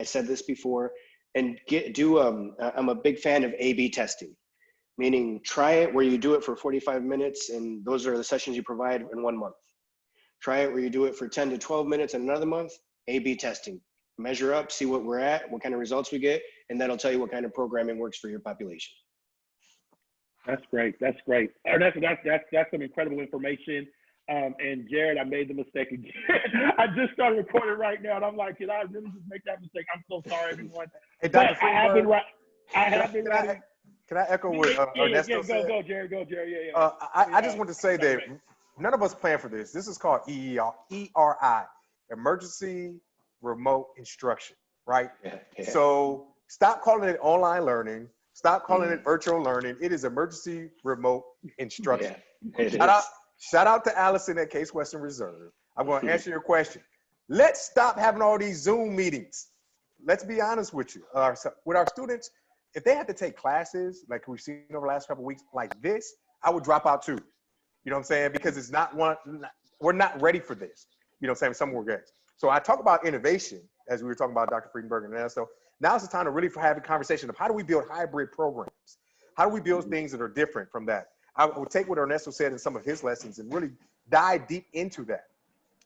I said this before, and I'm a big fan of A/B testing, meaning try it where you do it for 45 minutes, and those are the sessions you provide in 1 month. Try it where you do it for 10 to 12 minutes in another month, A/B testing. Measure up, see what we're at, what kind of results we get, and that'll tell you what kind of programming works for your population. That's great. That's great. That's some incredible information. And Jared, I made the mistake again. I just started recording right now, and I'm like, did I really just make that mistake? I'm so sorry, everyone. Hey, Dr. But I have been right. Can I echo what Ernesto said? Go, Jared. Yeah. I just want to say that none of us planned for this. This is called ERI, Emergency Remote Instruction, right? Yeah. So stop calling it online learning. Stop calling it virtual learning. It is emergency remote instruction. Shout out to Allison at Case Western Reserve. I'm going to answer your question. Let's stop having all these Zoom meetings. Let's be honest with you. With our students, if they have to take classes like we've seen over the last couple of weeks like this, I would drop out too. You know what I'm saying? Because it's we're not ready for this. You know what I'm saying? Some more guys. So I talk about innovation, as we were talking about Dr. Fredenburg and Ernesto. Now's the time to really have a conversation of how do we build hybrid programs? How do we build things that are different from that? I would take what Ernesto said in some of his lessons and really dive deep into that.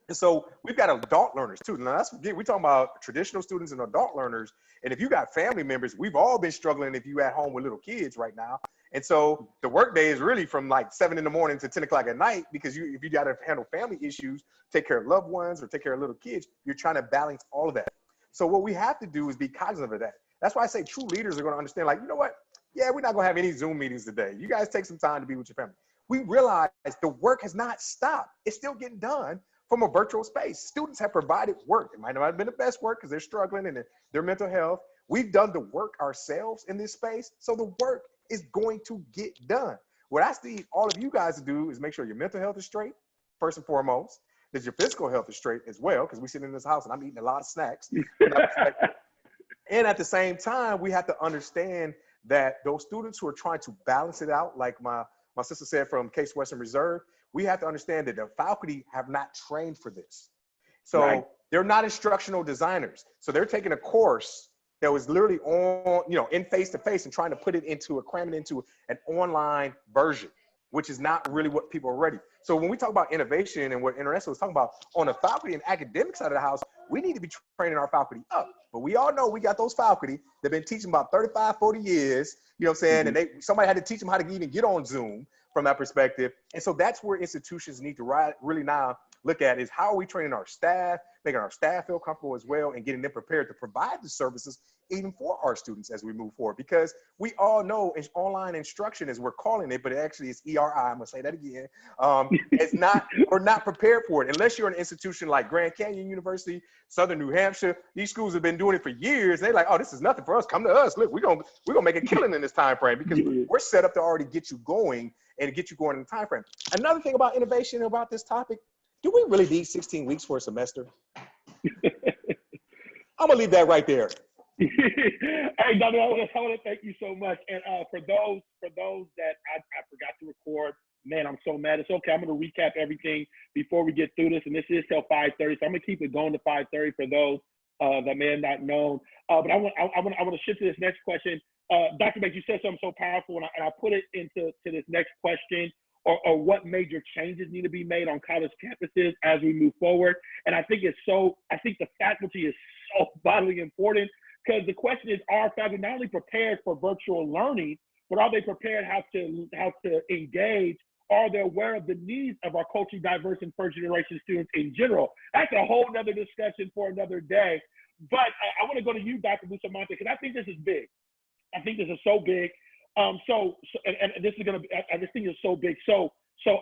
And so we've got adult learners too. Now we're talking about traditional students and adult learners. And if you got family members, we've all been struggling if you at home with little kids right now. And so the workday is really from like 7 in the morning to 10 o'clock at night, because if you got to handle family issues, take care of loved ones or take care of little kids, you're trying to balance all of that. So what we have to do is be cognizant of that. That's why I say true leaders are going to understand, like, you know what? Yeah, we're not going to have any Zoom meetings today. You guys take some time to be with your family. We realize the work has not stopped. It's still getting done from a virtual space. Students have provided work. It might not have been the best work because they're struggling and their mental health. We've done the work ourselves in this space. So the work is going to get done. What I need all of you guys to do is make sure your mental health is straight, first and foremost, that your physical health is straight as well, because we sit in this house and I'm eating a lot of snacks. And at the same time, we have to understand that those students who are trying to balance it out, like my sister said from Case Western Reserve, we have to understand that the faculty have not trained for this. So they're not instructional designers. So they're taking a course that was literally on, in face-to-face and trying to cram it into an online version, which is not really what people are ready. So when we talk about innovation and what Ernesto was talking about on the faculty and academic side of the house, we need to be training our faculty up. But we all know we got those faculty that have been teaching about 35, 40 years, you know what I'm saying? And somebody had to teach them how to even get on Zoom from that perspective. And so that's where institutions need to really now look at is how are we training our staff, making our staff feel comfortable as well, and getting them prepared to provide the services even for our students as we move forward. Because we all know online instruction, as we're calling it, but actually it's ERI, I'm gonna say that again. We're not prepared for it. Unless you're an institution like Grand Canyon University, Southern New Hampshire, these schools have been doing it for years. They're like, oh, this is nothing for us, come to us. Look, we're gonna make a killing in this time frame because we're set up to already get you going and get you going in the time frame. Another thing about innovation about this topic, do we really need 16 weeks for a semester? I'm gonna leave that right there. Hey, Dr. I want to thank you so much. And for those that I forgot to record, man, I'm so mad. It's okay. I'm going to recap everything before we get through this. And this is till 5:30, so I'm going to keep it going to 5:30 for those that may have not known. But I want to shift to this next question. Dr. Banks, you said something so powerful, and I put it into this next question, or what major changes need to be made on college campuses as we move forward. And I think the faculty is so vitally important, because the question is, are faculty not only prepared for virtual learning, but are they prepared how to engage? Are they aware of the needs of our culturally diverse and first generation students in general? That's a whole nother discussion for another day. But I want to go to you, Dr. Bustamante, because I think this is big. I think this is so big. And this is this thing is so big. So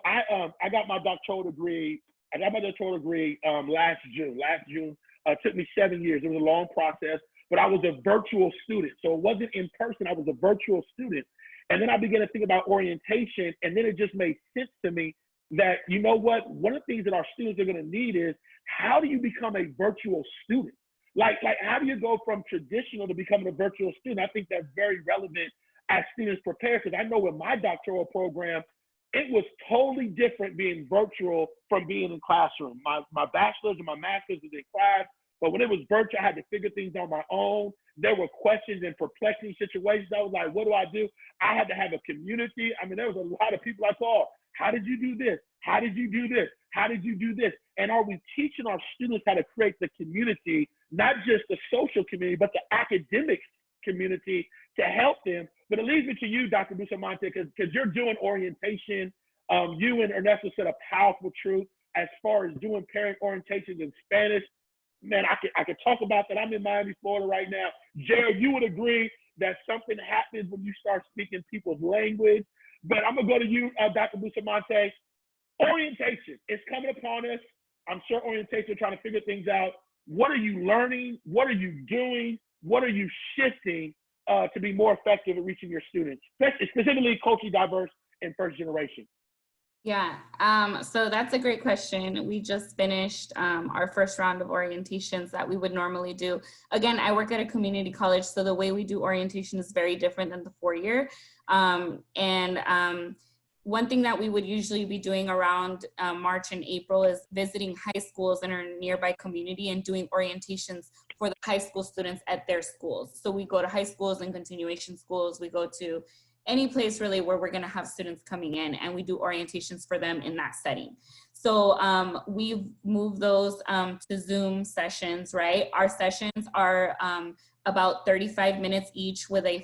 I got my doctoral degree. Last June. It took me 7 years. It was a long process, but I was a virtual student. So it wasn't in person. I was a virtual student. And then I began to think about orientation. And then it just made sense to me that, you know what, one of the things that our students are going to need is, how do you become a virtual student? Like how do you go from traditional to becoming a virtual student? I think that's very relevant as students prepare, because I know in my doctoral program, it was totally different being virtual from being in classroom. My bachelor's and my master's was in class. But when it was virtual, I had to figure things on my own. There were questions and perplexing situations. I was like, what do I do? I had to have a community. I mean, there was a lot of people I called. How did you do this? How did you do this? How did you do this? And are we teaching our students how to create the community, not just the social community, but the academic community to help them? But it leads me to you, Dr. Bustamante, because you're doing orientation. You and Ernesto said a powerful truth as far as doing parent orientations in Spanish. Man, I could talk about that. I'm in Miami, Florida right now. Jared, you would agree that something happens when you start speaking people's language. But I'm going to go to you, Dr. Bustamante. Orientation is coming upon us. I'm sure orientation, trying to figure things out. What are you learning? What are you doing? What are you shifting to be more effective at reaching your students, specifically culturally diverse and first generation? Yeah, so that's a great question. We just finished our first round of orientations that we would normally do. Again, I work at a community college, so the way we do orientation is very different than the 4-year. One thing that we would usually be doing around March and April is visiting high schools in our nearby community and doing orientations for the high school students at their schools. So we go to high schools and continuation schools. We go to any place really where we're going to have students coming in, and we do orientations for them in that setting. So we've moved those to Zoom sessions, right? Our sessions are about 35 minutes each with a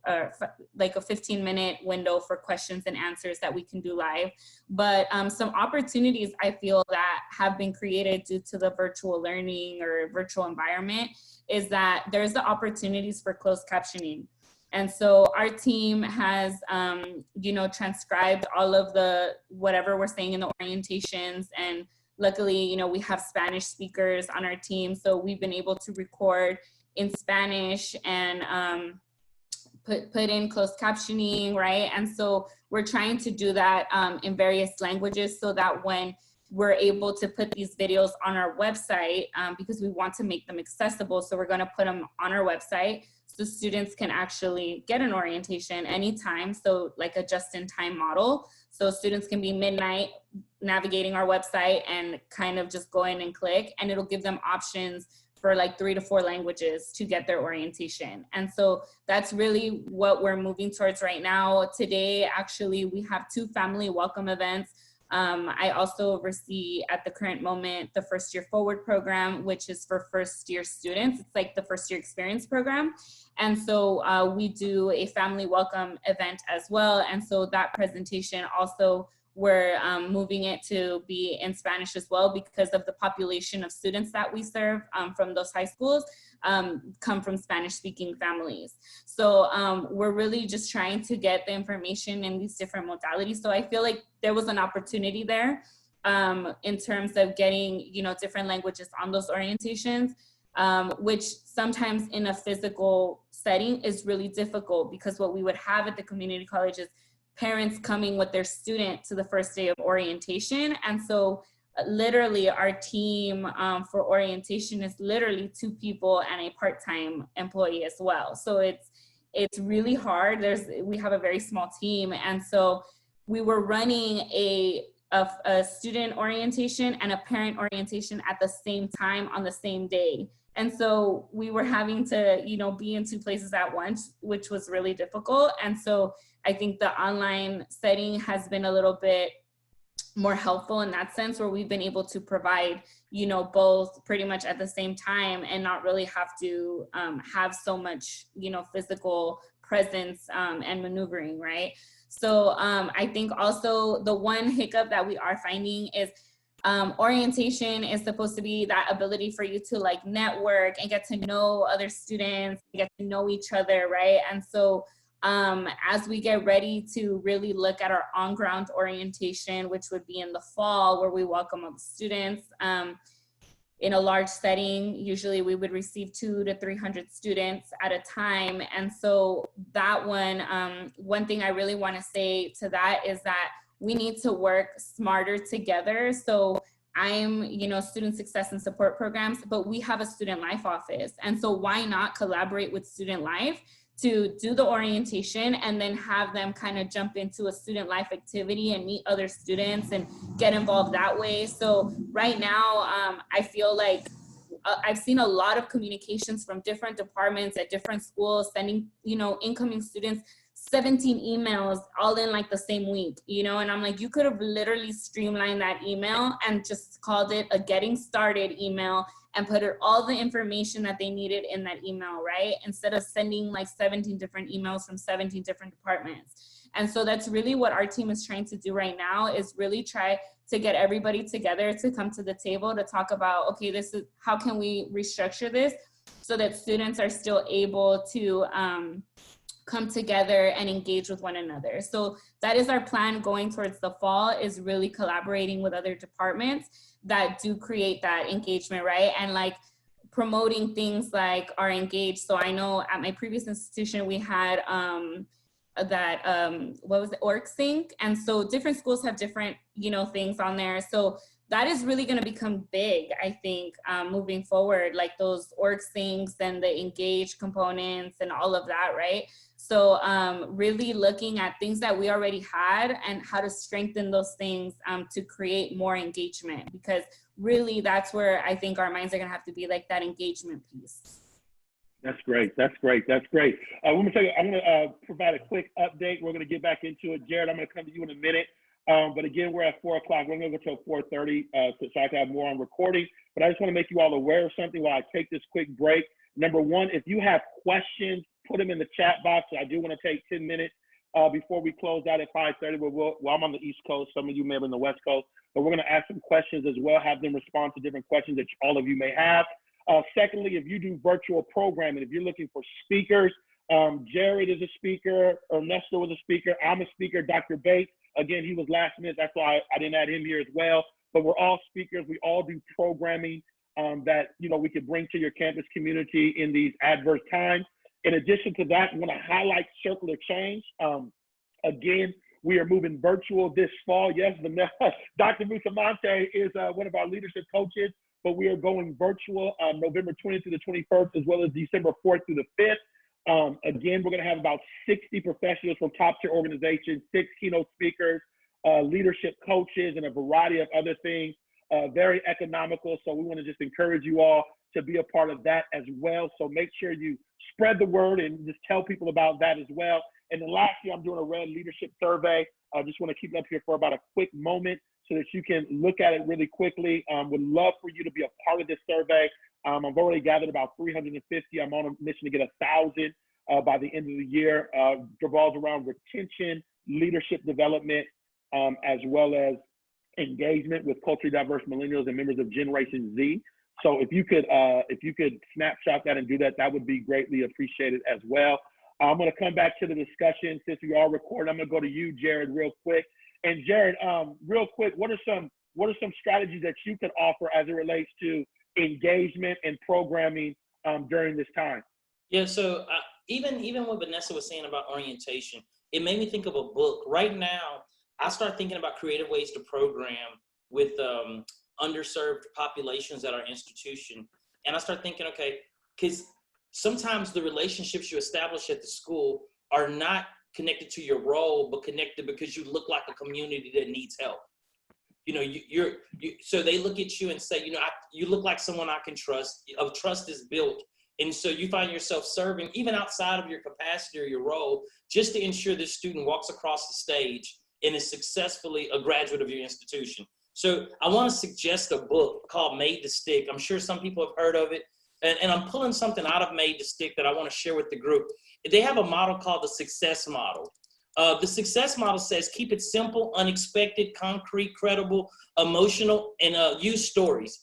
15-minute window for questions and answers that we can do live. But some opportunities I feel that have been created due to the virtual learning or virtual environment is that there's the opportunities for closed captioning. And so our team has, transcribed all of the, whatever we're saying in the orientations. And luckily, we have Spanish speakers on our team. So we've been able to record in Spanish and put in closed captioning, right? And so we're trying to do that in various languages so that when we're able to put these videos on our website, because we want to make them accessible. So we're gonna put them on our website so students can actually get an orientation anytime. So like a just-in-time model. So students can be midnight navigating our website and kind of just go in and click, and it'll give them options for like 3 to 4 languages to get their orientation. And so that's really what we're moving towards right now. Today, actually, we have 2 family welcome events. I also oversee at the current moment the First Year Forward program, which is for first year students. It's like the first year experience program. And so we do a family welcome event as well. And so that presentation also, we're moving it to be in Spanish as well, because of the population of students that we serve from those high schools come from Spanish speaking families. So we're really just trying to get the information in these different modalities. So I feel like there was an opportunity there in terms of getting, different languages on those orientations, which sometimes in a physical setting is really difficult, because what we would have at the community college is parents coming with their student to the first day of orientation. And so literally our team for orientation is literally 2 people and a part-time employee as well. So it's really hard. We have a very small team. And so we were running a student orientation and a parent orientation at the same time on the same day. And so we were having to, be in 2 places at once, which was really difficult. And so I think the online setting has been a little bit more helpful in that sense, where we've been able to provide, both pretty much at the same time and not really have to have so much, physical presence and maneuvering, right? So I think also the one hiccup that we are finding is orientation is supposed to be that ability for you to like network and get to know other students, get to know each other, right? And so as we get ready to really look at our on-ground orientation, which would be in the fall, where we welcome all the students in a large setting, usually we would receive 200 to 300 students at a time. And so that one thing I really want to say to that is that we need to work smarter together. So I'm, student success and support programs, but we have a student life office. And so why not collaborate with student life to do the orientation and then have them kind of jump into a student life activity and meet other students and get involved that way. So right now, I feel like I've seen a lot of communications from different departments at different schools, sending, incoming students 17 emails all in like the same week, and I'm like, you could have literally streamlined that email and just called it a getting started email and put all the information that they needed in that email, right? Instead of sending like 17 different emails from 17 different departments. And so that's really what our team is trying to do right now, is really try to get everybody together to come to the table to talk about, okay, this is, how can we restructure this so that students are still able to come together and engage with one another. So that is our plan going towards the fall, is really collaborating with other departments that do create that engagement, right? And like promoting things like our Engage. So I know at my previous institution, we had what was it, Org Sync. And so different schools have different, things on there. So that is really going to become big, I think, moving forward, like those Org Syncs and the Engage components and all of that, right? So really looking at things that we already had and how to strengthen those things to create more engagement, because really that's where I think our minds are going to have to be, like that engagement piece. That's great. That's great. That's great. I'm going to provide a quick update. We're going to get back into it. Jared, I'm going to come to you in a minute. But again, we're at 4 o'clock. We're going to go till 4:30 so I can have more on recording. But I just want to make you all aware of something while I take this quick break. Number one, if you have questions, put them in the chat box. I do want to take 10 minutes before we close out at 5:30. Well, I'm on the East Coast. Some of you may be on the West Coast. But we're going to ask some questions as well, have them respond to different questions that all of you may have. Secondly, if you do virtual programming, if you're looking for speakers, Jared is a speaker, Ernesto is a speaker, I'm a speaker, Dr. Bates, again, he was last minute, that's why I didn't add him here as well, but we're all speakers, we all do programming that, we could bring to your campus community in these adverse times. In addition to that, I want to highlight Circular Change. Again, we are moving virtual this fall. Yes, Dr. Bustamante is one of our leadership coaches, but we are going virtual November 20th to the 21st, as well as December 4th through the 5th. Again, we're going to have about 60 professionals from top-tier organizations, 6 keynote speakers, leadership coaches, and a variety of other things. Very economical, so we want to just encourage you all to be a part of that as well. So make sure you spread the word and just tell people about that as well. And then lastly, I'm doing a red leadership survey. I just want to keep it up here for about a quick moment so that you can look at it really quickly. Would love for you to be a part of this survey. I've already gathered about 350. I'm on a mission to get 1,000 by the end of the year. Revolves around retention, leadership development, as well as engagement with culturally diverse millennials and members of Generation Z. So if you could snapshot that and do that, that would be greatly appreciated as well. I'm going to come back to the discussion since we are recording. I'm going to go to you, Jared, real quick. And Jared, real quick, what are some strategies that you could offer as it relates to engagement and programming during this time? Yeah, so even what Vanessa was saying about orientation, it made me think of a book. Right now, I start thinking about creative ways to program with underserved populations at our institution. And I start thinking, okay, because sometimes the relationships you establish at the school are not connected to your role, but connected because you look like a community that needs help. So they look at you and say, you look like someone I can trust. Trust is built. And so you find yourself serving even outside of your capacity or your role, just to ensure this student walks across the stage and is successfully a graduate of your institution. So I want to suggest a book called Made to Stick. I'm sure some people have heard of it. And I'm pulling something out of Made to Stick that I want to share with the group. They have a model called the success model. The success model says, keep it simple, unexpected, concrete, credible, emotional, and use stories.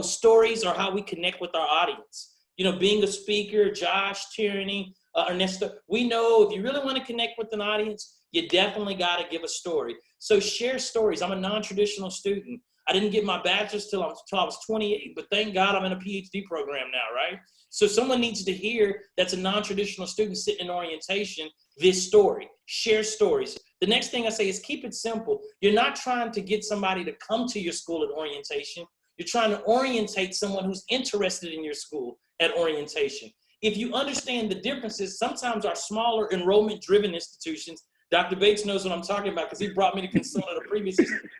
Stories are how we connect with our audience. Being a speaker, Josh, Tyranny, Ernesto, we know if you really want to connect with an audience, you definitely got to give a story. So share stories. I'm a non-traditional student. I didn't get my bachelor's till I was 28, but thank God I'm in a PhD program now, right? So someone needs to hear that's a non-traditional student sitting in orientation, this story. Share stories. The next thing I say is keep it simple. You're not trying to get somebody to come to your school at orientation. You're trying to orientate someone who's interested in your school at orientation. If you understand the differences, sometimes our smaller enrollment-driven institutions, Dr. Bates knows what I'm talking about because he brought me to consult at a previous institution.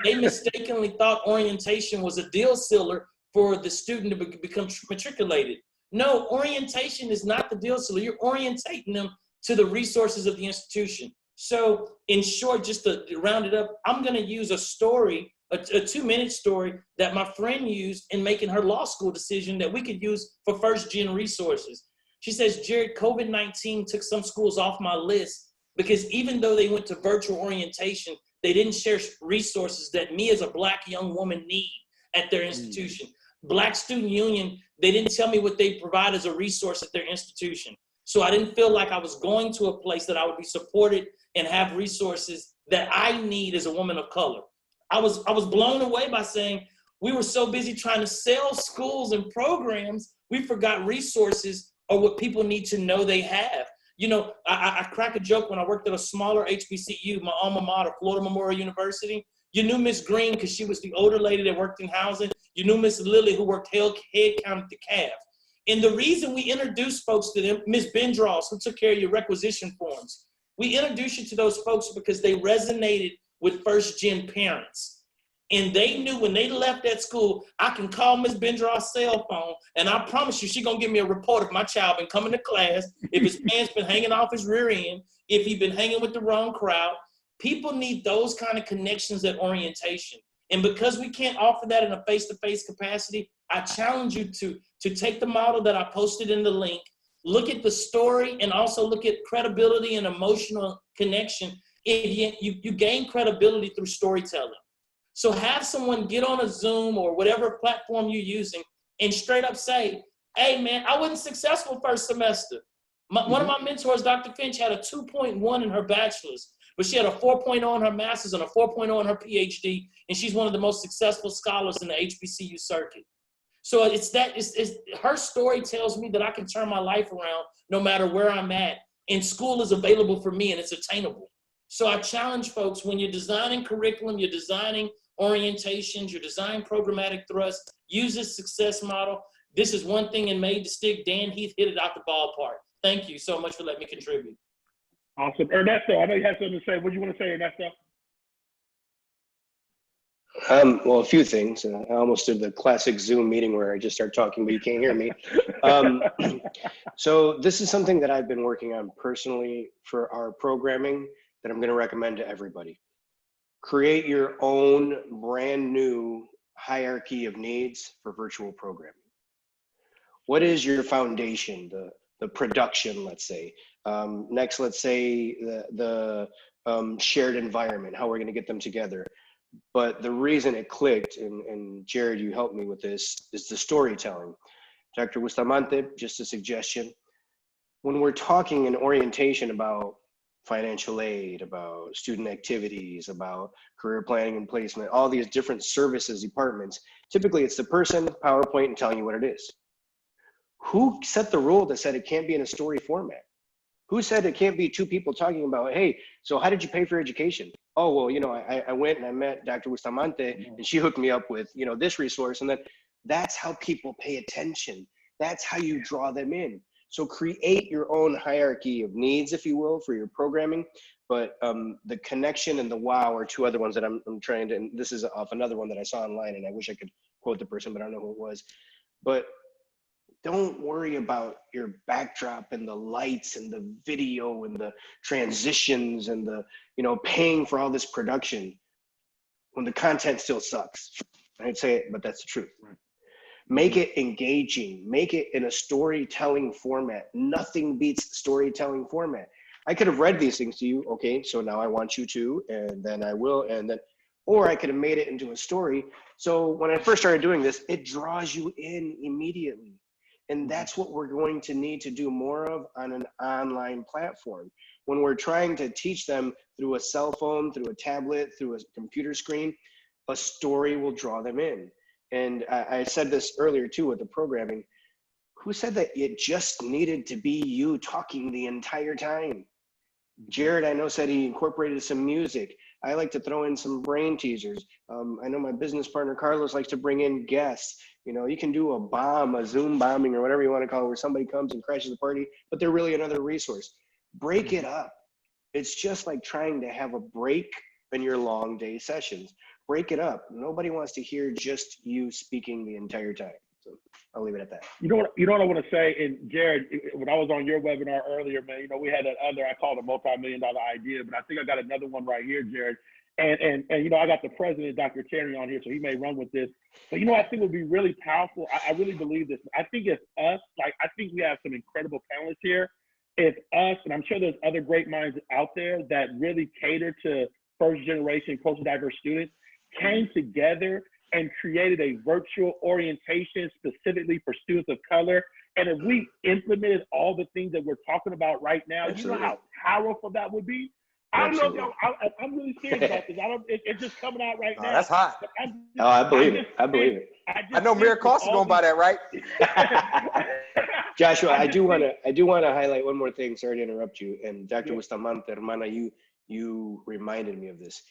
They mistakenly thought orientation was a deal sealer for the student to become matriculated. No, orientation is not the deal. So you're orientating them to the resources of the institution. So in short, just to round it up, I'm going to use a story, a 2-minute story that my friend used in making her law school decision that we could use for first-gen resources. She says, Jared, COVID-19 took some schools off my list because even though they went to virtual orientation, they didn't share resources that me as a Black young woman need at their institution. Black Student Union, they didn't tell me what they provide as a resource at their institution. So I didn't feel like I was going to a place that I would be supported and have resources that I need as a woman of color. I was blown away by saying we were so busy trying to sell schools and programs, we forgot resources or what people need to know they have. You know, I crack a joke when I worked at a smaller HBCU, my alma mater, Florida Memorial University. You knew Miss Green because she was the older lady that worked in housing. You knew Miss Lily who worked head count at the CAF. And the reason we introduced folks to them, Miss Bendross, who took care of your requisition forms, we introduced you to those folks because they resonated with first-gen parents. And they knew when they left that school, I can call Miss Bendross' cell phone, and I promise you, she's gonna give me a report if my child been coming to class, if his pants been hanging off his rear end, if he been hanging with the wrong crowd. People need those kind of connections at orientation. And because we can't offer that in a face-to-face capacity, I challenge you to take the model that I posted in the link, look at the story, and also look at credibility and emotional connection. You gain credibility through storytelling. So have someone get on a Zoom or whatever platform you're using and straight up say, hey man, I wasn't successful first semester. One of my mentors, Dr. Finch, had a 2.1 in her bachelor's, but she had a 4.0 in her master's and a 4.0 in her PhD, and she's one of the most successful scholars in the HBCU circuit. So her story tells me that I can turn my life around no matter where I'm at, and school is available for me and it's attainable. So I challenge folks, when you're designing curriculum, you're designing orientations, you're designing programmatic thrust, use this success model. This is one thing in Made to Stick. Dan Heath hit it out the ballpark. Thank you so much for letting me contribute. Awesome. Ernesto, I know you have something to say. What do you want to say, Ernesto? Well, a few things. I almost did the classic Zoom meeting where I just start talking, but you can't hear me. So this is something that I've been working on personally for our programming that I'm going to recommend to everybody. Create your own brand new hierarchy of needs for virtual programming. What is your foundation, the production, let's say? Next, let's say the shared environment, how we're going to get them together. But the reason it clicked, and Jared, you helped me with this, is the storytelling. Dr. Bustamante, just a suggestion. When we're talking in orientation about financial aid, about student activities, about career planning and placement, all these different services departments, typically it's the person, PowerPoint, and telling you what it is. Who set the rule that said it can't be in a story format? Who said it can't be two people talking about, hey, so how did you pay for education? Oh, well, you know, I went and I met Dr. Bustamante and she hooked me up with, you know, this resource. And then that's how people pay attention. That's how you draw them in. So create your own hierarchy of needs, if you will, for your programming. But the connection and the wow are two other ones that I'm trying to, and this is off another one that I saw online, and I wish I could quote the person, but I don't know who it was. But don't worry about your backdrop and the lights and the video and the transitions and the, you know, paying for all this production when the content still sucks. I'd say it, but that's the truth. Right. Make it engaging, make it in a storytelling format. Nothing beats storytelling format. I could have read these things to you. Okay, so now I want you to, and then I will, and then, or I could have made it into a story. So when I first started doing this, it draws you in immediately. And that's what we're going to need to do more of on an online platform. When we're trying to teach them through a cell phone, through a tablet, through a computer screen, a story will draw them in. And I said this earlier too with the programming. Who said that it just needed to be you talking the entire time? Jared, I know, said he incorporated some music. I like to throw in some brain teasers. I know my business partner, Carlos, likes to bring in guests. You know, you can do a Zoom bombing or whatever you want to call it, where somebody comes and crashes the party, but they're really another resource. Break it up. It's just like trying to have a break in your long day sessions. break it up. Nobody wants to hear just you speaking the entire time. So I'll leave it at that. You know what I want to say, and Jared, when I was on your webinar earlier, man, you know, we had that other, I called a multi-million-dollar idea, but I think I got another one right here, Jared. And you know, I got the president, Dr. Terry, on here, so he may run with this. But you know, I think would be really powerful. I really believe this. I think it's us. Like, I think we have some incredible panelists here. It's us, and I'm sure there's other great minds out there that really cater to first-generation culturally diverse students, came together and created a virtual orientation specifically for students of color. And if we implemented all the things that we're talking about right now, Absolutely. you know how powerful that would be? I don't know if I'm really serious about this. It's just coming out right now. That's hot. I believe it. I believe it. I know Mayor Costa gonna buy that, right? Joshua, I do want to highlight one more thing. Sorry to interrupt you. And Dr. Bustamante, hermana, you reminded me of this.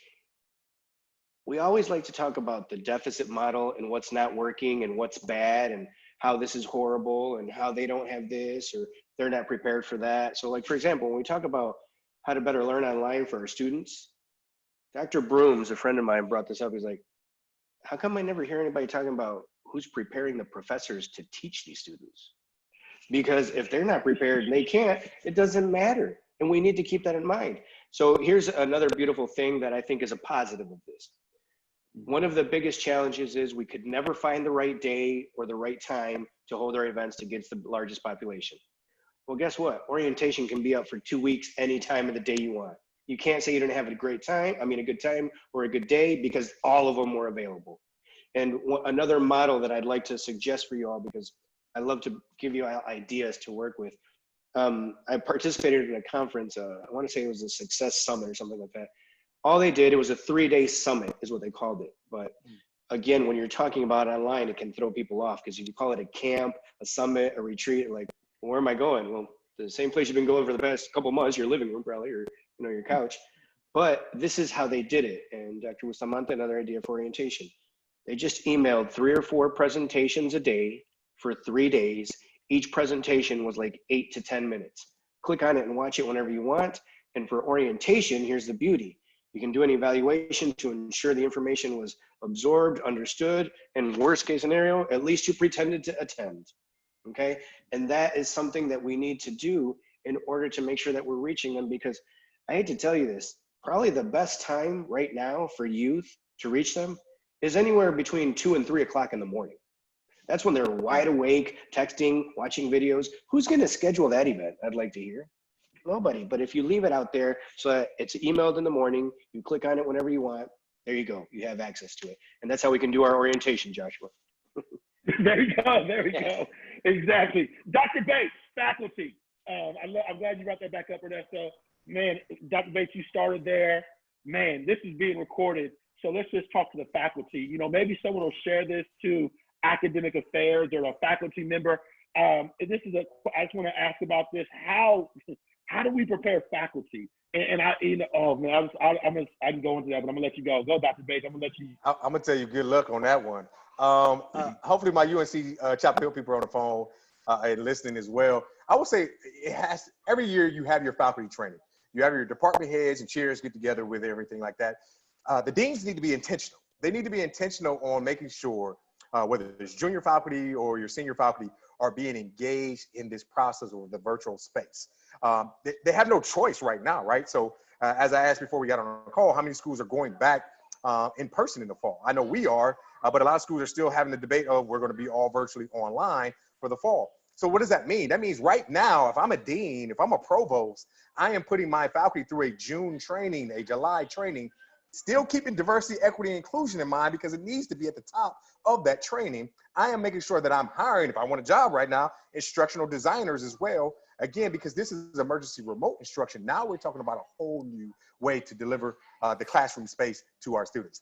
We always like to talk about the deficit model and what's not working and what's bad and how this is horrible and how they don't have this or they're not prepared for that. So, like, for example, when we talk about how to better learn online for our students, Dr. Brooms, a friend of mine, brought this up. He's like, how come I never hear anybody talking about who's preparing the professors to teach these students? Because if they're not prepared and they can't, it doesn't matter. And we need to keep that in mind. So here's another beautiful thing that I think is a positive of this. One of the biggest challenges is we could never find the right day or the right time to hold our events to get the largest population. Well, guess what? Orientation can be up for 2 weeks any time of the day you want. You can't say you didn't have a good time or a good day because all of them were available. And another model that I'd like to suggest for you all, because I love to give you ideas to work with. I participated in a conference, I want to say it was a Success Summit or something like that. All they did, it was a 3-day summit is what they called it. But again, when you're talking about online, it can throw people off because you call it a camp, a summit, a retreat, like, well, where am I going? Well, the same place you've been going for the past couple of months, your living room probably, or your couch. But this is how they did it. And Dr. Bustamante, another idea for orientation. They just emailed 3 or 4 presentations a day for 3 days. Each presentation was like 8 to 10 minutes. Click on it and watch it whenever you want. And for orientation, here's the beauty. You can do an evaluation to ensure the information was absorbed, understood, and worst case scenario, at least you pretended to attend, okay? And that is something that we need to do in order to make sure that we're reaching them, because I hate to tell you this, probably the best time right now for youth to reach them is anywhere between 2 and 3 o'clock in the morning. That's when they're wide awake, texting, watching videos. Who's gonna schedule that event? I'd like to hear. Nobody. But if you leave it out there so that it's emailed in the morning, you click on it whenever you want, there you go. You have access to it. And that's how we can do our orientation, Joshua. There we go. There we go. Exactly. Dr. Bates, faculty. I'm glad you brought that back up, Ernesto. Man, Dr. Bates, you started there. Man, this is being recorded. So let's just talk to the faculty. You know, maybe someone will share this to academic affairs or a faculty member. I just want to ask about this. How do we prepare faculty? And I can go into that, but I'm gonna let you go. Go, Dr. Bates. I'm gonna let you. I'm gonna tell you good luck on that one. Hopefully my UNC Chapel Hill people are on the phone and listening as well. I would say every year you have your faculty training. You have your department heads and chairs get together with everything like that. The deans need to be intentional. They need to be intentional on making sure whether it's junior faculty or your senior faculty are being engaged in this process of the virtual space. They have no choice right now, right? So as I asked before we got on the call, how many schools are going back in person in the fall? I know we are, but a lot of schools are still having the debate of we're gonna be all virtually online for the fall. So what does that mean? That means right now, if I'm a dean, if I'm a provost, I am putting my faculty through a June training, a July training, still keeping diversity, equity, and inclusion in mind because it needs to be at the top of that training. I am making sure that I'm hiring, if I want a job right now, instructional designers as well. Again, because this is emergency remote instruction. Now we're talking about a whole new way to deliver the classroom space to our students.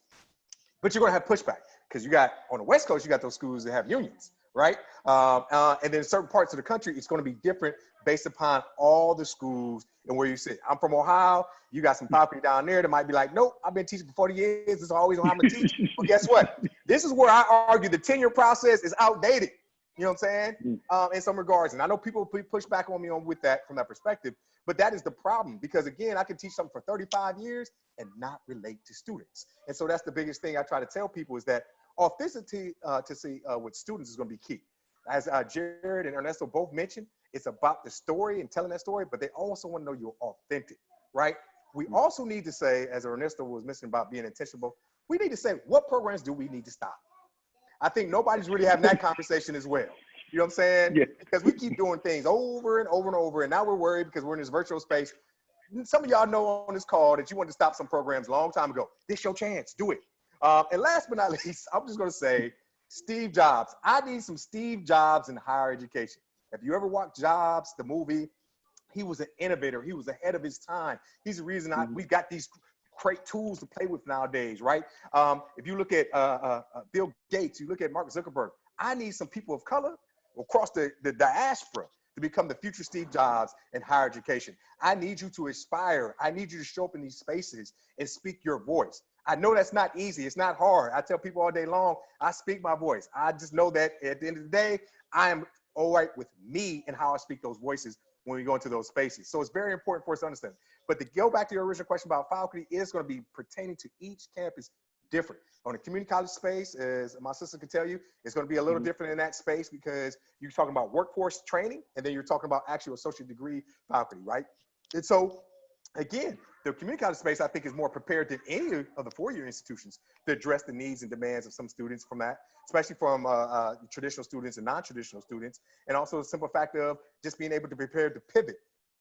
But you're gonna have pushback because you got, on the West Coast, you got those schools that have unions, right? And then certain parts of the country, it's gonna be different based upon all the schools and where you sit. I'm from Ohio. You got some faculty down there that might be like, nope, I've been teaching for 40 years. This is always how I'm gonna teach. Well, guess what? This is where I argue the tenure process is outdated. You know what I'm saying? In some regards. And I know people push back on me with that from that perspective, but that is the problem, because again, I can teach something for 35 years and not relate to students. And so that's the biggest thing I try to tell people, is that authenticity with students is going to be key. As Jared and Ernesto both mentioned, it's about the story and telling that story, but they also want to know you're authentic, right? We also need to say, as Ernesto was mentioning about being intentional, we need to say, what programs do we need to stop? I think nobody's really having that conversation as well. You know what I'm saying? Yeah. Because we keep doing things over and over and over, and now we're worried because we're in this virtual space. Some of y'all know on this call that you wanted to stop some programs a long time ago. This your chance, do it. And last but not least, I'm just gonna say, Steve Jobs. I need some Steve Jobs in higher education. If you ever watched Jobs, the movie, he was an innovator. He was ahead of his time. He's the reason we got these great tools to play with nowadays, right? If you look at Bill Gates, you look at Mark Zuckerberg, I need some people of color across the diaspora to become the future Steve Jobs in higher education. I need you to aspire. I need you to show up in these spaces and speak your voice. I know that's not easy. It's not hard. I tell people all day long, I speak my voice. I just know that at the end of the day, I am all right with me and how I speak those voices when we go into those spaces. So it's very important for us to understand. But to go back to your original question about faculty, is going to be pertaining to each campus different. On the community college space, as my sister could tell you, it's going to be a little different in that space, because you're talking about workforce training, and then you're talking about actual associate degree faculty, right? And so, again, the community college space, I think, is more prepared than any of the four-year institutions to address the needs and demands of some students from that, especially from traditional students and non-traditional students, and also the simple fact of just being able to prepare to pivot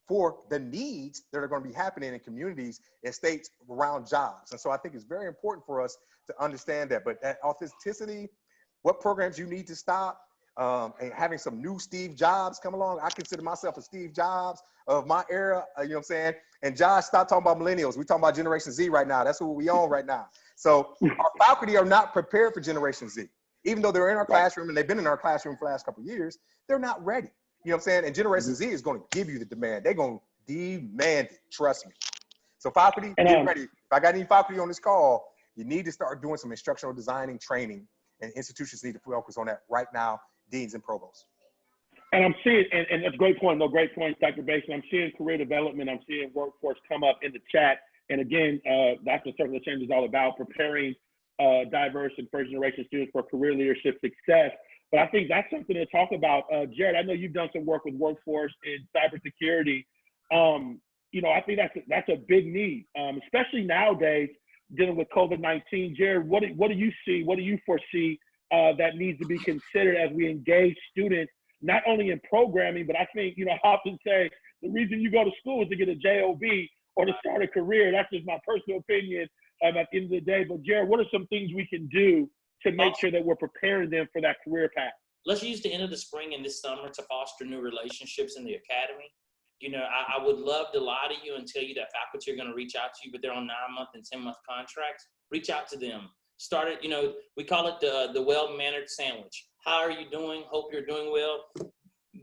for the needs that are going to be happening in communities and states around jobs. And so I think it's very important for us to understand that. But that authenticity, what programs you need to stop, and having some new Steve Jobs come along. I consider myself a Steve Jobs of my era, you know what I'm saying? And Josh, stop talking about millennials. We're talking about Generation Z right now. That's what we own right now. So our faculty are not prepared for Generation Z. Even though they're in our classroom and they've been in our classroom for the last couple of years, they're not ready. You know what I'm saying? And Generation Z is going to give you the demand. They're going to demand it. Trust me. So faculty, get ready. If I got any faculty on this call, you need to start doing some instructional designing training, and institutions need to focus on that right now, deans and provosts. And I'm seeing, and that's a great point, great point, Dr. Basin. I'm seeing career development. I'm seeing workforce come up in the chat. And again, that's what Circle of Change is all about, preparing diverse and first-generation students for career leadership success. But I think that's something to talk about. Jared, I know you've done some work with workforce in cybersecurity. You know, I think that's a big need, especially nowadays dealing with COVID-19. Jared, what do you see? What do you foresee that needs to be considered as we engage students, not only in programming, but I think, you know, I often say the reason you go to school is to get a job or to start a career. That's just my personal opinion at the end of the day. But Jared, what are some things we can do to make sure that we're preparing them for that career path? Let's use the end of the spring and this summer to foster new relationships in the academy. You know, I would love to lie to you and tell you that faculty are going to reach out to you, but they're on 9-month and 10-month contracts. Reach out to them. Start it, you know, we call it the well-mannered sandwich. How are you doing? Hope you're doing well.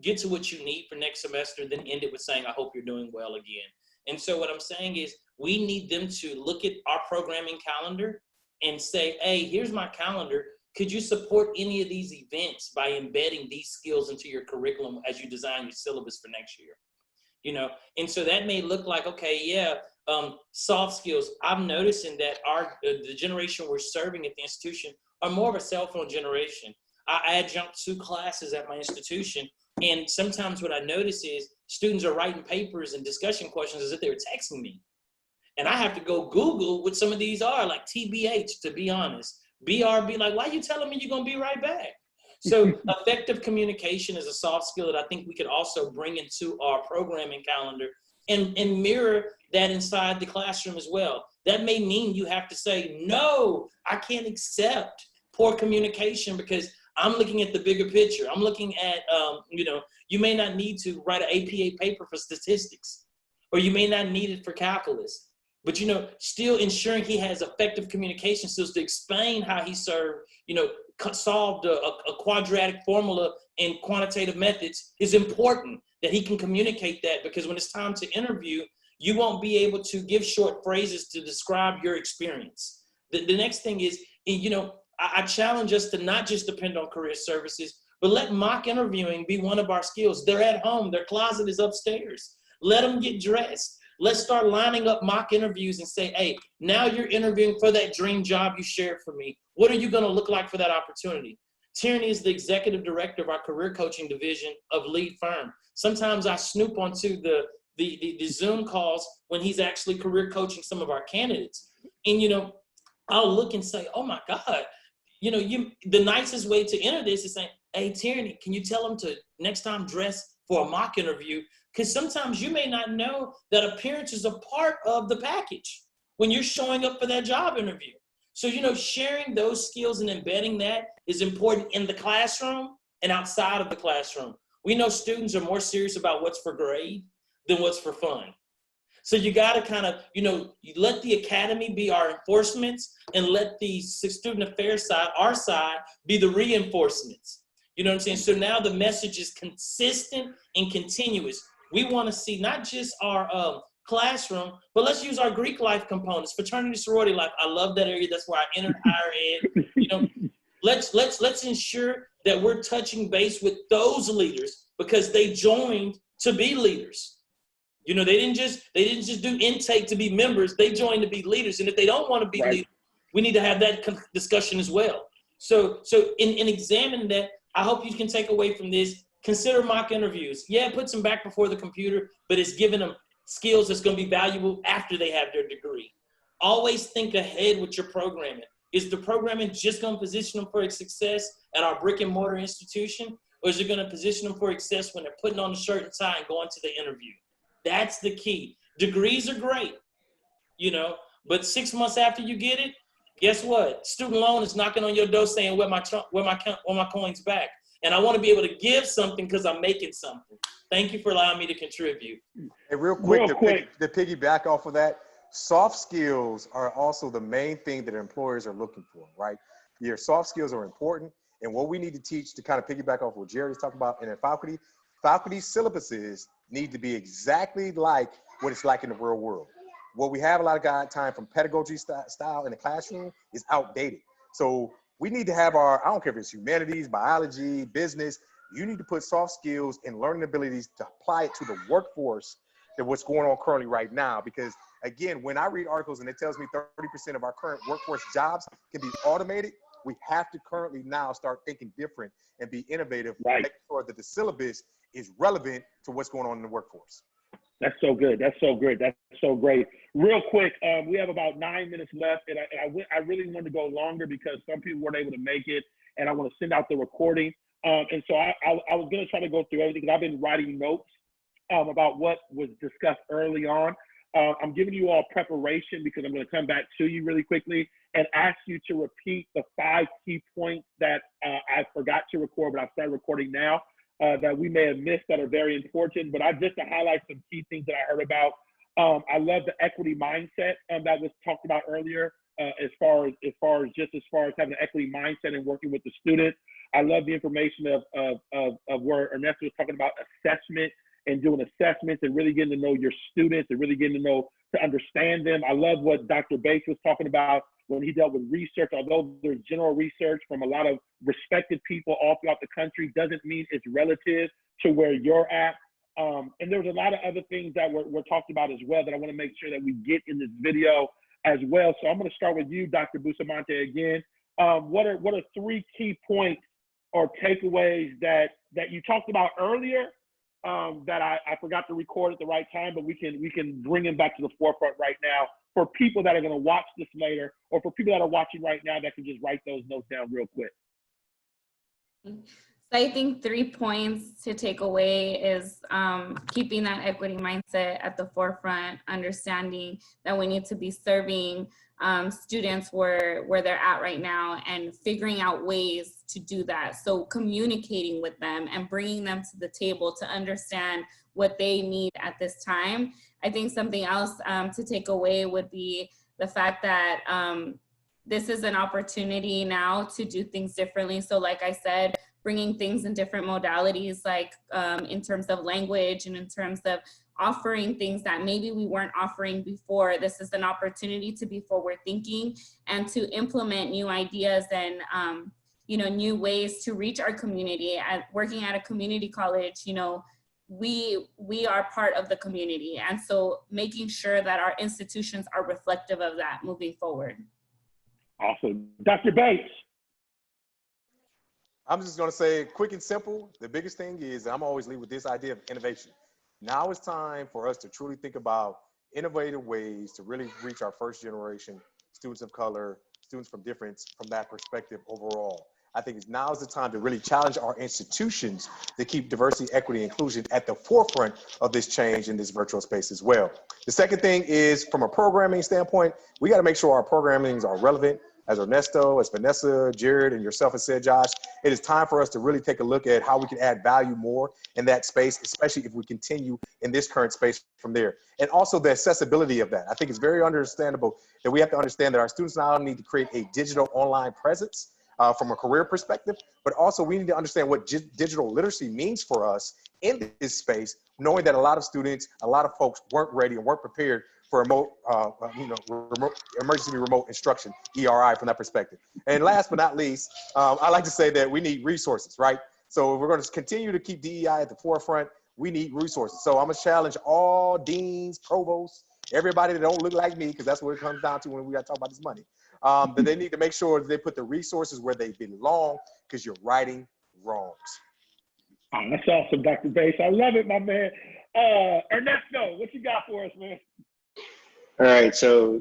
Get to what you need for next semester, then end it with saying, I hope you're doing well again. And so what I'm saying is we need them to look at our programming calendar and say, hey, here's my calendar. Could you support any of these events by embedding these skills into your curriculum as you design your syllabus for next year? You know, and so that may look like, okay, yeah, soft skills. I'm noticing that the generation we're serving at the institution are more of a cell phone generation. I adjunct 2 classes at my institution, and sometimes what I notice is students are writing papers and discussion questions as if they were texting me. And I have to go Google what some of these are, like TBH, to be honest. BRB, like, why are you telling me you're going to be right back? So effective communication is a soft skill that I think we could also bring into our programming calendar and mirror that inside the classroom as well. That may mean you have to say, no, I can't accept poor communication because I'm looking at the bigger picture. I'm looking at, you know, you may not need to write an APA paper for statistics, or you may not need it for calculus. But, you know, still ensuring he has effective communication skills to explain how he served, you know, solved a quadratic formula in quantitative methods is important, that he can communicate that, because when it's time to interview, you won't be able to give short phrases to describe your experience. The next thing is, you know, I challenge us to not just depend on career services, But let mock interviewing be one of our skills. They're at home. Their closet is upstairs. Let them get dressed. Let's start lining up mock interviews and say, hey, now you're interviewing for that dream job you shared for me. What are you going to look like for that opportunity? Tierney is the executive director of our career coaching division of Lead Firm. Sometimes I snoop onto the Zoom calls when he's actually career coaching some of our candidates. And, you know, I'll look and say, oh my God, you know, the nicest way to enter this is saying, hey, Tierney, can you tell them to next time dress for a mock interview? Because sometimes you may not know that appearance is a part of the package when you're showing up for that job interview. So, you know, sharing those skills and embedding that is important in the classroom and outside of the classroom. We know students are more serious about what's for grade than what's for fun. So you got to kind of, you know, you let the academy be our enforcements and let the student affairs side, our side, be the reinforcements. You know what I'm saying? So now the message is consistent and continuous. We want to see not just our classroom, but let's use our Greek life components, fraternity, sorority life. I love that area. That's where I entered higher ed. You know, let's ensure that we're touching base with those leaders because they joined to be leaders. You know, they didn't just do intake to be members. They joined to be leaders. And if they don't want to be leaders, we need to have that discussion as well. So in examining that, I hope you can take away from this, consider mock interviews. Yeah, it puts them back before the computer, but it's giving them skills that's going to be valuable after they have their degree. Always think ahead with your programming. Is the programming just going to position them for success at our brick and mortar institution? Or is it going to position them for success when they're putting on the shirt and tie and going to the interview? That's the key. Degrees are great, you know, but 6 months after you get it, guess what? Student loan is knocking on your door saying, where my coins back? And I want to be able to give something because I'm making something. Thank you for allowing me to contribute. Hey, real quick, to piggyback off of that, soft skills are also the main thing that employers are looking for, right? Your soft skills are important. And what we need to teach to kind of piggyback off what Jerry's talking about in the faculty syllabuses need to be exactly like what it's like in the real world. What we have a lot of time from pedagogy style in the classroom is outdated. So we need to have I don't care if it's humanities, biology, business, you need to put soft skills and learning abilities to apply it to the workforce than what's going on currently right now. Because again, when I read articles and it tells me 30% of our current workforce jobs can be automated, we have to currently now start thinking different and be innovative, making sure that the syllabus is relevant to what's going on in the workforce. That's so good. That's so great. That's so great. Real quick, we have about 9 minutes left, and I really wanted to go longer because some people weren't able to make it, and I want to send out the recording. And so I was going to try to go through everything because I've been writing notes about what was discussed early on. I'm giving you all preparation because I'm going to come back to you really quickly and ask you to repeat the 5 key points that I forgot to record, but I've started recording now. That we may have missed that are very important, but just to highlight some key things that I heard about. I love the equity mindset that was talked about earlier, as far as having an equity mindset and working with the students. I love the information of where Ernesto was talking about assessment and doing assessments and really getting to know your students and really getting to understand them. I love what Dr. Bates was talking about when he dealt with research. Although there's general research from a lot of respected people all throughout the country, doesn't mean it's relative to where you're at. And there's a lot of other things that were talked about as well that I want to make sure that we get in this video as well. So I'm going to start with you, Dr. Bustamante, again. What are 3 key points or takeaways that you talked about earlier that I forgot to record at the right time, but we can bring them back to the forefront right now for people that are going to watch this later, or for people that are watching right now that can just write those notes down real quick. So I think 3 points to take away is keeping that equity mindset at the forefront, understanding that we need to be serving students where they're at right now and figuring out ways to do that. So communicating with them and bringing them to the table to understand what they need at this time. I think something else to take away would be the fact that this is an opportunity now to do things differently. So like I said, bringing things in different modalities, like in terms of language and in terms of offering things that maybe we weren't offering before. This is an opportunity to be forward thinking and to implement new ideas and new ways to reach our community. Working at a community college, we are part of the community. And so making sure that our institutions are reflective of that moving forward. Awesome. Dr. Bates. I'm just going to say quick and simple. The biggest thing is, I'm always lead with this idea of innovation. Now it's time for us to truly think about innovative ways to really reach our first generation students of color, students from that perspective overall. I think now is the time to really challenge our institutions to keep diversity, equity, and inclusion at the forefront of this change in this virtual space as well. The second thing is, from a programming standpoint, we got to make sure our programmings are relevant. As Ernesto, as Vanessa, Jared, and yourself have said, Josh, it is time for us to really take a look at how we can add value more in that space, especially if we continue in this current space from there. And also the accessibility of that. I think it's very understandable that we have to understand that our students not only need to create a digital online presence from a career perspective, but also we need to understand what digital literacy means for us in this space, knowing that a lot of students, a lot of folks weren't ready and weren't prepared for emergency remote instruction, ERI, from that perspective. And last but not least, I like to say that we need resources, right? So if we're going to continue to keep DEI at the forefront, we need resources. So I'm going to challenge all deans, provosts, everybody that don't look like me, because that's what it comes down to when we got to talk about this money, that they need to make sure that they put the resources where they belong, because you're righting wrongs. Oh, that's awesome, Dr. Bates. I love it, my man. Ernesto, what you got for us, man? All right, so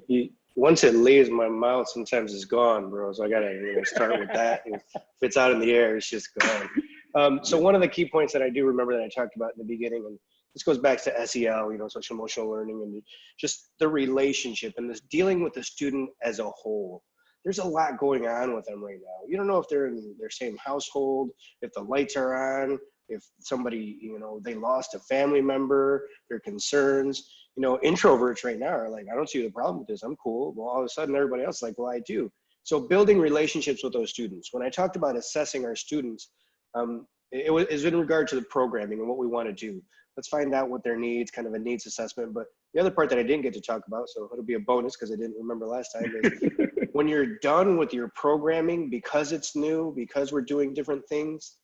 once it leaves my mouth, sometimes it's gone, bro. So I gotta start with that. If it's out in the air, it's just gone. So one of the key points that I do remember that I talked about in the beginning, and this goes back to SEL, social emotional learning, and just the relationship and this dealing with the student as a whole. There's a lot going on with them right now. You don't know if they're in their same household, if the lights are on, if somebody, they lost a family member, their concerns. Introverts right now are like, I don't see the problem with this. I'm cool. Well, all of a sudden everybody else is like, well, I do. So building relationships with those students. When I talked about assessing our students, it was in regard to the programming and what we want to do. Let's find out what their needs, kind of a needs assessment. But the other part that I didn't get to talk about, so it'll be a bonus because I didn't remember last time, is when you're done with your programming, because it's new, because we're doing different things,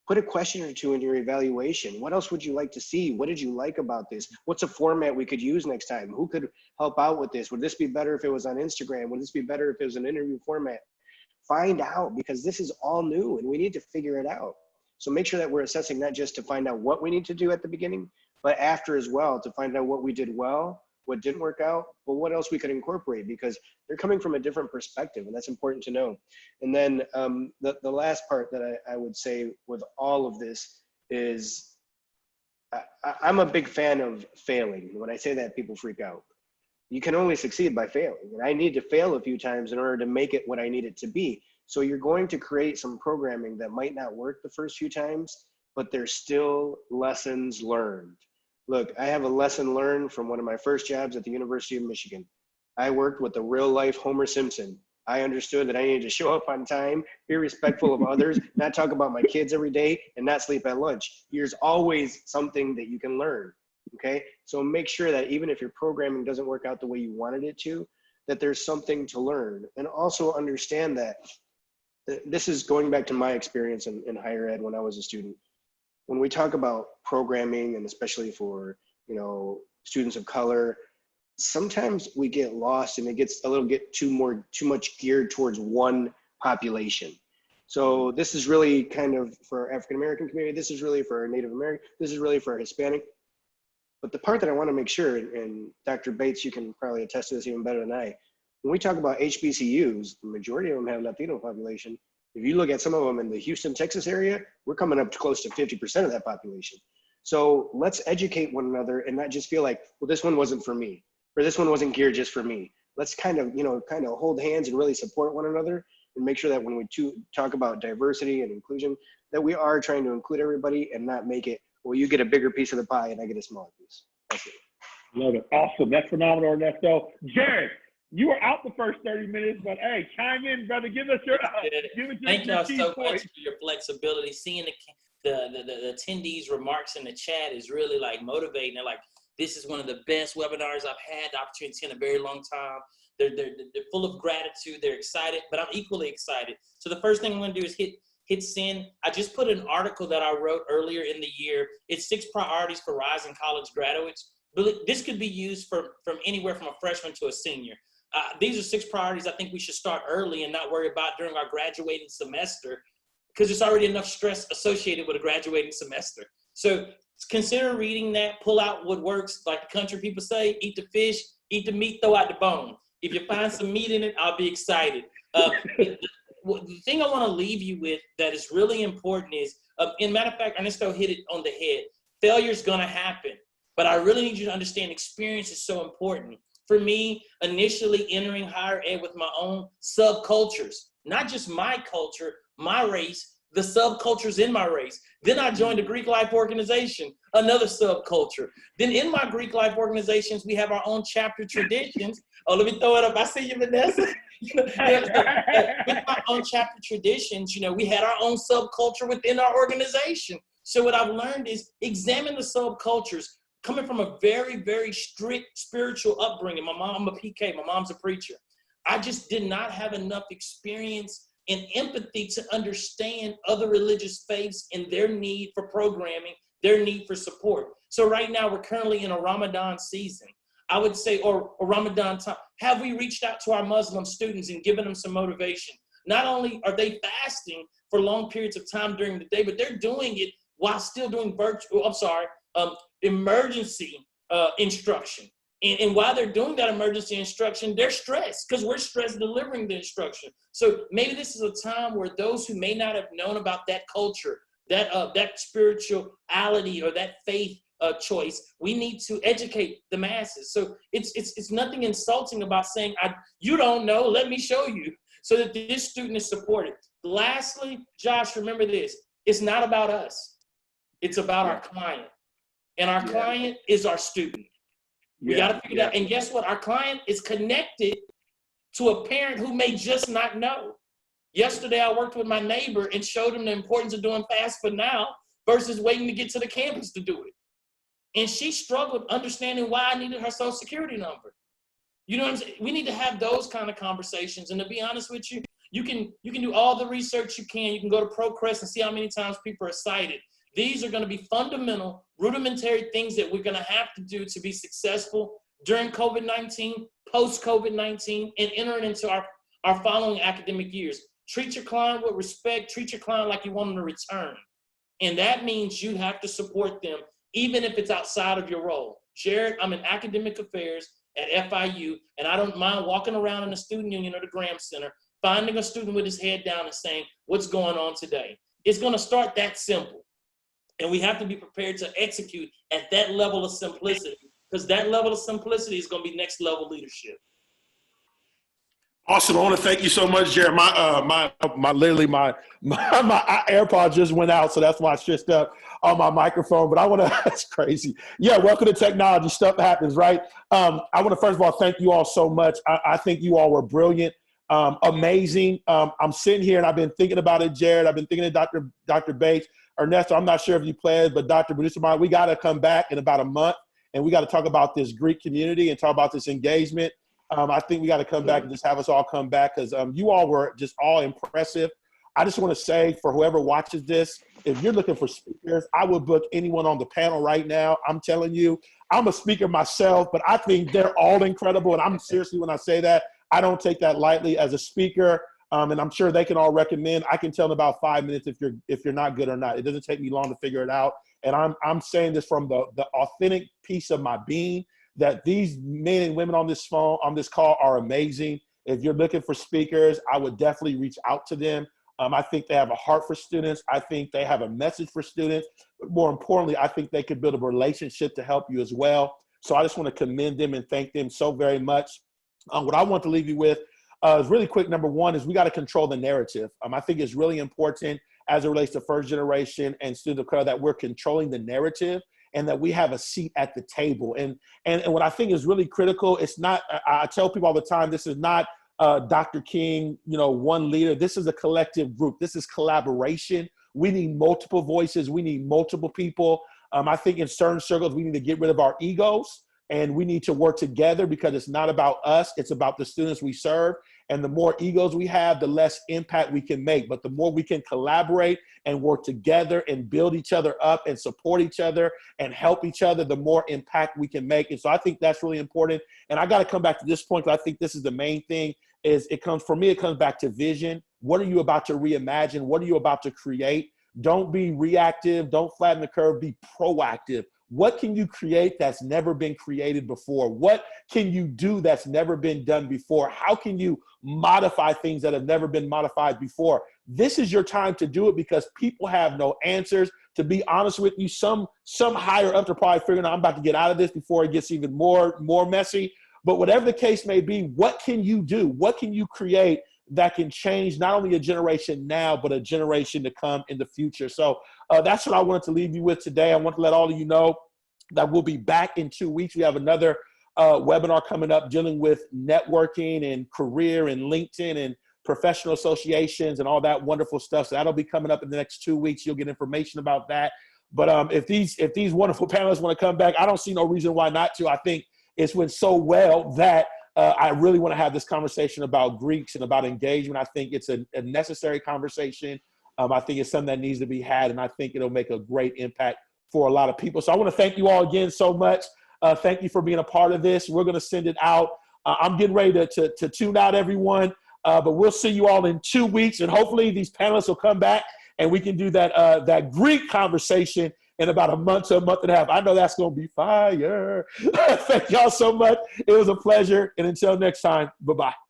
put a question or two in your evaluation. What else would you like to see? What did you like about this? What's a format we could use next time? Who could help out with this? Would this be better if it was on Instagram? Would this be better if it was an interview format? Find out, because this is all new and we need to figure it out. So make sure that we're assessing not just to find out what we need to do at the beginning, but after as well, to find out what we did well, what didn't work out, but what else we could incorporate, because they're coming from a different perspective, and that's important to know. And then the last part that I would say with all of this is I'm a big fan of failing. When I say that, people freak out. You can only succeed by failing, and I need to fail a few times in order to make it what I need it to be. So you're going to create some programming that might not work the first few times, but there's still lessons learned. Look, I have a lesson learned from one of my first jobs at the University of Michigan. I worked with a real life Homer Simpson. I understood that I needed to show up on time, be respectful of others, not talk about my kids every day, and not sleep at lunch. There's always something that you can learn, okay? So make sure that even if your programming doesn't work out the way you wanted it to, that there's something to learn. And also understand that this is going back to my experience in higher ed when I was a student. When we talk about programming, and especially for students of color, sometimes we get lost and it gets a little too much geared towards one population. So this is really kind of for our African American community. This is really for our Native American. This is really for our Hispanic. But the part that I want to make sure, and Dr. Bates, you can probably attest to this even better than I, when we talk about HBCUs, the majority of them have Latino population. If you look at some of them in the Houston, Texas area, we're coming up to close to 50% of that population. So let's educate one another and not just feel like, well, this one wasn't for me, or this one wasn't geared just for me. Let's kind of hold hands and really support one another and make sure that when we talk about diversity and inclusion, that we are trying to include everybody and not make it, well, you get a bigger piece of the pie and I get a smaller piece. That's it. Love it. Awesome. That's phenomenal, Ernesto. Jared, you were out the first 30 minutes, but hey, chime in, brother. Give us your Thank y'all so points. much for your flexibility. Seeing the attendees' remarks in the chat is really like motivating. They're like, this is one of the best webinars I've had the opportunity in a very long time. they're full of gratitude. They're excited, but I'm equally excited. So the first thing I'm going to do is hit send. I just put an article that I wrote earlier in the year. It's 6 priorities for rising college graduates. Really, this could be used from anywhere from a freshman to a senior. These are 6 priorities I think we should start early and not worry about during our graduating semester, because there's already enough stress associated with a graduating semester. So consider reading that, pull out what works, like the country people say, eat the fish, eat the meat, throw out the bone. If you find some meat in it, I'll be excited. The thing I want to leave you with that is really important is, in matter of fact, Ernesto hit it on the head. Failure's gonna happen, but I really need you to understand experience is so important. For me, initially entering higher ed with my own subcultures, not just my culture, my race, the subcultures in my race. Then I joined the Greek Life Organization, another subculture. Then in my Greek Life organizations, we have our own chapter traditions. Oh, let me throw it up. I see you, Vanessa. With my own chapter traditions, we had our own subculture within our organization. So what I've learned is examine the subcultures. Coming from a very, very strict spiritual upbringing. My mom, I'm a PK, my mom's a preacher. I just did not have enough experience and empathy to understand other religious faiths and their need for programming, their need for support. So right now we're currently in a Ramadan season. I would say, or a Ramadan time. Have we reached out to our Muslim students and given them some motivation? Not only are they fasting for long periods of time during the day, but they're doing it while still doing emergency instruction. And while they're doing that emergency instruction, they're stressed because we're stressed delivering the instruction. So maybe this is a time where those who may not have known about that culture, that spirituality or that faith choice, we need to educate the masses. So it's nothing insulting about saying, you don't know, let me show you, so that this student is supported. Lastly, Josh, remember this, it's not about us. It's about our client. And our client is our student. We got to figure that. And guess what? Our client is connected to a parent who may just not know. Yesterday, I worked with my neighbor and showed him the importance of doing Fast for Now versus waiting to get to the campus to do it. And she struggled understanding why I needed her social security number. You know what I'm saying? We need to have those kind of conversations. And to be honest with you, you can do all the research you can. You can go to ProCrest and see how many times people are cited. These are going to be fundamental, rudimentary things that we're going to have to do to be successful during COVID-19, post-COVID-19, and entering into our following academic years. Treat your client with respect. Treat your client like you want them to return. And that means you have to support them, even if it's outside of your role. Jared, I'm in academic affairs at FIU, and I don't mind walking around in the student union or the Graham Center, finding a student with his head down and saying, what's going on today? It's going to start that simple. And we have to be prepared to execute at that level of simplicity, because that level of simplicity is going to be next level leadership. Awesome. I want to thank you so much, Jared. My AirPod just went out, so that's why I switched up on my microphone. But I want to, that's crazy. Yeah, welcome to technology. Stuff happens, right? I want to first of all thank you all so much. I think you all were brilliant, amazing. I'm sitting here and I've been thinking about it, Jared. I've been thinking of Dr. Bates. Ernesto, I'm not sure if you played, but Dr. Producer Mine, we got to come back in about a month and we got to talk about this Greek community and talk about this engagement. I think we got to come back and just have us all come back because you all were just all impressive. I just want to say for whoever watches this, if you're looking for speakers, I would book anyone on the panel right now. I'm telling you, I'm a speaker myself, but I think they're all incredible. And I'm seriously, when I say that, I don't take that lightly as a speaker. And I'm sure they can all recommend. I can tell in about 5 minutes if you're not good or not. It doesn't take me long to figure it out. And I'm saying this from the authentic piece of my being, that these men and women on this call are amazing. If you're looking for speakers, I would definitely reach out to them. I think they have a heart for students. I think they have a message for students. But more importantly, I think they could build a relationship to help you as well. So I just want to commend them and thank them so very much. What I want to leave you with is really quick. Number one is we got to control the narrative. I think it's really important as it relates to first generation and student of color that we're controlling the narrative and that we have a seat at the table. And what I think is really critical, it's not, I tell people all the time, this is not Dr. King, one leader. This is a collective group. This is collaboration. We need multiple voices. We need multiple people. I think in certain circles, we need to get rid of our egos and we need to work together because it's not about us, it's about the students we serve. And the more egos we have, the less impact we can make. But the more we can collaborate and work together and build each other up and support each other and help each other, the more impact we can make. And so I think that's really important. And I got to come back to this point, because I think this is the main thing, is it comes back to vision. What are you about to reimagine? What are you about to create? Don't be reactive. Don't flatten the curve. Be proactive. What can you create that's never been created before? What can you do that's never been done before? How can you modify things that have never been modified before? This is your time to do it, because people have no answers. To be honest with you, some higher up to probably figuring out, I'm about to get out of this before it gets even more messy. But whatever the case may be, what can you do? What can you create that can change not only a generation now, but a generation to come in the future? So that's what I wanted to leave you with today. I want to let all of you know that we'll be back in 2 weeks. We have another webinar coming up dealing with networking and career and LinkedIn and professional associations and all that wonderful stuff. So that'll be coming up in the next 2 weeks. You'll get information about that. But if these wonderful panelists want to come back, I don't see no reason why not to. I think it's went so well that I really want to have this conversation about Greeks and about engagement. I think it's a necessary conversation. I think it's something that needs to be had, and I think it'll make a great impact for a lot of people. So I want to thank you all again so much. Thank you for being a part of this. We're going to send it out. I'm getting ready to tune out everyone, but we'll see you all in 2 weeks, and hopefully these panelists will come back and we can do that Greek conversation in about a month to a month and a half. I know that's going to be fire. Thank y'all so much. It was a pleasure. And until next time, bye-bye.